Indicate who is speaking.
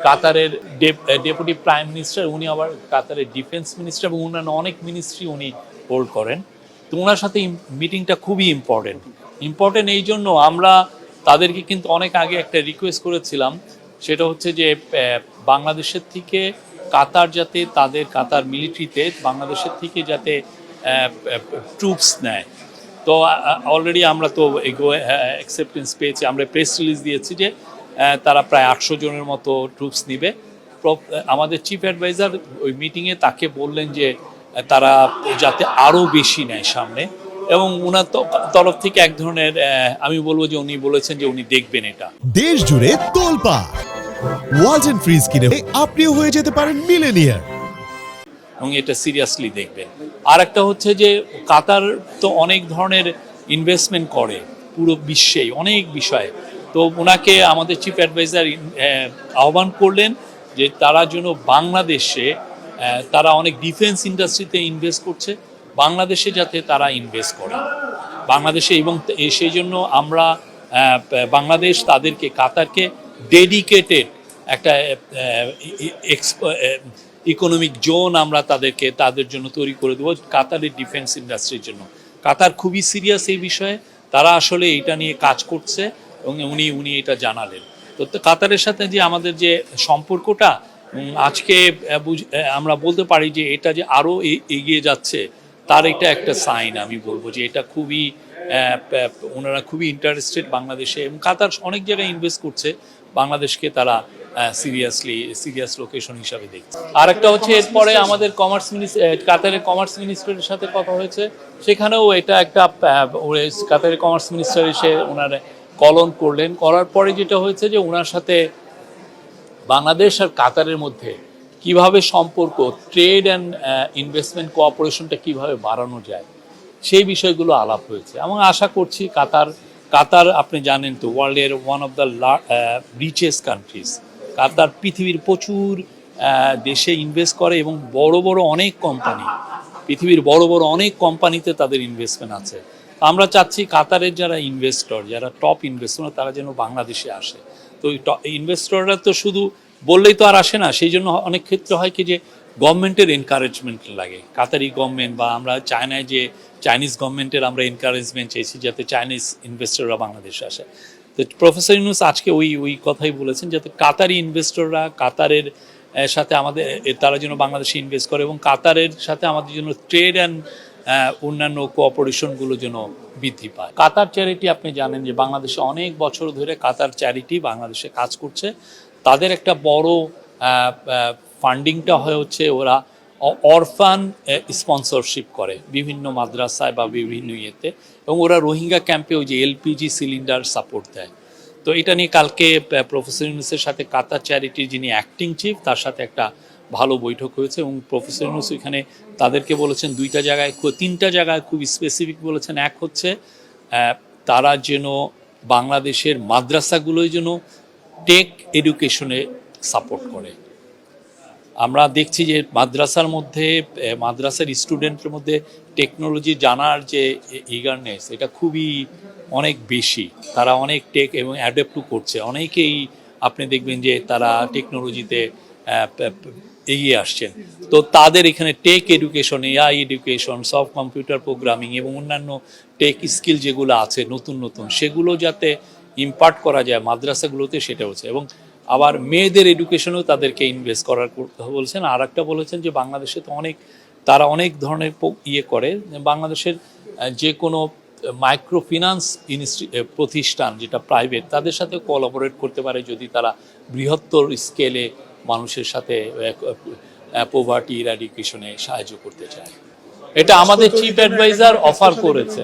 Speaker 1: কাতারের deputy prime minister, উনি আবার কাতারের ডিফেন্স মিনিস্টার এবং অন্যান্য অনেক মিনিস্ট্রি উনি হোল্ড করেন। তো ওনার সাথে মিটিংটা খুবই ইম্পর্টেন্ট এই জন্য আমরা তাদেরকে কিন্তু অনেক আগে একটা রিকোয়েস্ট করেছিলাম, সেটা হচ্ছে যে বাংলাদেশের থেকে কাতার যাতে কাতার মিলিটারিতে বাংলাদেশের থেকে যাতে ট্রুপস নেয়। তো অলরেডি আমরা তো অ্যাকসেপ্টেন্স পেয়েছি, আমরা প্রেস রিলিজ দিয়েছি যে তারা প্রায় 800 জনের মতো ট্রুপস নিবে। আমাদের চিফ অ্যাডভাইজার ওই মিটিংয়ে তাকে বললেন যে তারা যাতে আরও বেশি নেয় সামনে, এবং ওনার তরফ থেকে এক ধরনের আমি বলবো যে উনি বলেছেন যে উনি দেখবেন এটা।
Speaker 2: দেশ জুড়ে তোলপাড় ওয়ালটন ফ্রিজ কিনে আপনিও হয়ে যেতে পারেন মিলেনিয়ার,
Speaker 1: এবং এটা সিরিয়াসলি দেখবেন। আর একটা হচ্ছে যে কাতার তো অনেক ধরনের ইনভেস্টমেন্ট করে পুরো বিশ্বেই অনেক বিষয়ে। তো ওনাকে আমাদের চিফ অ্যাডভাইজার আহ্বান করলেন যে তারা যেন বাংলাদেশে, তারা অনেক ডিফেন্স ইন্ডাস্ট্রিতে ইনভেস্ট করছে, বাংলাদেশে যাতে তারা ইনভেস্ট করে বাংলাদেশে, এবং সেই জন্য আমরা বাংলাদেশ তাদেরকে কাতারকে ডেডিকেটেড একটা ইকোনমিক জোন আমরা তাদের জন্য তৈরি করে দেবো কাতারের ডিফেন্স ইন্ডাস্ট্রির জন্য। কাতার খুবই সিরিয়াস এই বিষয়ে, তারা আসলে এটা নিয়ে কাজ করছে এবং উনি এটা জানালেন। তো কাতারের সাথে যে আমাদের যে সম্পর্কটা আজকে আমরা বলতে পারি যে এটা যে আরও এগিয়ে যাচ্ছে, তার এটা একটা সাইন। আমি বলবো যে এটা খুবই ওনারা খুবই ইন্টারেস্টেড বাংলাদেশে, এবং কাতার অনেক জায়গায় ইনভেস্ট করছে, বাংলাদেশকে তারা সিরিয়াস লোকেশন হিসাবে দেখছে। আর একটা হচ্ছে এরপরে আমাদের কাতারের কমার্স মিনিস্টারের সাথে কথা হয়েছে, সেখানেও এটা একটা কাতারের কমার্স মিনিস্টার এসে ওনারা করার পরে যেটা হয়েছে যে ওনার সাথে বাংলাদেশ আর কাতারের মধ্যে কিভাবে সম্পর্ক, ট্রেড অ্যান্ড ইনভেস্টমেন্ট কোঅপারেশনটা কিভাবে বাড়ানো যায় সেই বিষয়গুলো আলাপ হয়েছে। এবং আশা করছি কাতার আপনি জানেন তো ওয়ার্ল্ডের one of the richest countries. Qatar পৃথিবীর প্রচুর দেশে ইনভেস্ট করে, এবং পৃথিবীর বড় বড় অনেক কোম্পানিতে তাদের ইনভেস্টমেন্ট আছে। আমরা চাচ্ছি কাতারের যারা ইনভেস্টর, যারা টপ ইনভেস্টর, তারা যেন বাংলাদেশে আসে। তো ইনভেস্টররা তো শুধু বললেই তো আর আসে না, সেই জন্য অনেক ক্ষেত্রে হয় কি যে গভর্নমেন্টের এনকারেজমেন্ট লাগে। কাতারি গভর্নমেন্ট বা আমরা চায়নায় যে চাইনিজ গভর্নমেন্টের আমরা এনকারেজমেন্ট চেয়েছি যাতে চাইনিজ ইনভেস্টররা বাংলাদেশে আসে। তো প্রফেসর ইউনূস আজকে ওই কথাই বলেছেন যাতে কাতারি ইনভেস্টররা কাতারের সাথে তারা যেন বাংলাদেশে ইনভেস্ট করে, এবং কাতারের সাথে আমাদের জন্য ট্রেড অ্যান্ড অন্যান্য কোঅপারেশনগুলো যেন বৃদ্ধি পায়। কাতার চ্যারিটি আপনি জানেন যে বাংলাদেশে অনেক বছর ধরে কাতার চ্যারিটি বাংলাদেশে কাজ করছে। তাদের একটা বড় ফান্ডিংটা হচ্ছে ওরা অরফান স্পন্সরশিপ করে বিভিন্ন মাদ্রাসায় বা বিভিন্ন ইয়েতে, এবং ওরা রোহিঙ্গা ক্যাম্পে ওই যে এলপিজি সিলিন্ডার সাপোর্ট দেয়। তো এটা নিয়ে কালকে প্রফেসর ইউনূসের সাথে কাতার চ্যারিটির যিনি অ্যাক্টিং চিফ, তার সাথে একটা ভালো বৈঠক হয়েছে, এবং প্রফেসর ইউনূস এখানে তাদেরকে বলেছেন তিনটা জায়গায় খুব স্পেসিফিক বলেছেন। এক হচ্ছে তারা যেন বাংলাদেশের মাদ্রাসাগুলোই যেন টেক এডুকেশনে সাপোর্ট করে। আমরা দেখছি যে মাদ্রাসার স্টুডেন্টের মধ্যে টেকনোলজি জানার যে ইগারনেস, এটা খুবই অনেক বেশি। তারা অনেক টেক এবং অ্যাডাপ্টও করছে। অনেকেই আপনি দেখবেন যে তারা টেকনোলজিতে এগিয়ে আসছেন। তো তাদের এখানে take education, AI education, soft computer programming এবং অন্যান্য টেক স্কিল যেগুলো আছে নতুন সেগুলো যাতে ইম্পার্ট করা যায় মাদ্রাসাগুলোতে, সেটা হচ্ছে। এবং আবার মেয়েদের এডুকেশনেও তাদেরকে ইনভেস্ট করার কথা বলছেন। আর একটা বলেছেন যে বাংলাদেশে তো তারা অনেক ধরনের করে, বাংলাদেশের যে কোনো মাইক্রো ফিন্যান্স প্রতিষ্ঠান যেটা প্রাইভেট, তাদের সাথে কোলাবোরেট করতে পারে যদি তারা বৃহত্তর স্কেলে মানুষের সাথে পভার্টি ইরাডিকেশনে সাহায্য করতে চায়। এটা আমাদের চিফ অ্যাডভাইজার অফার করেছে।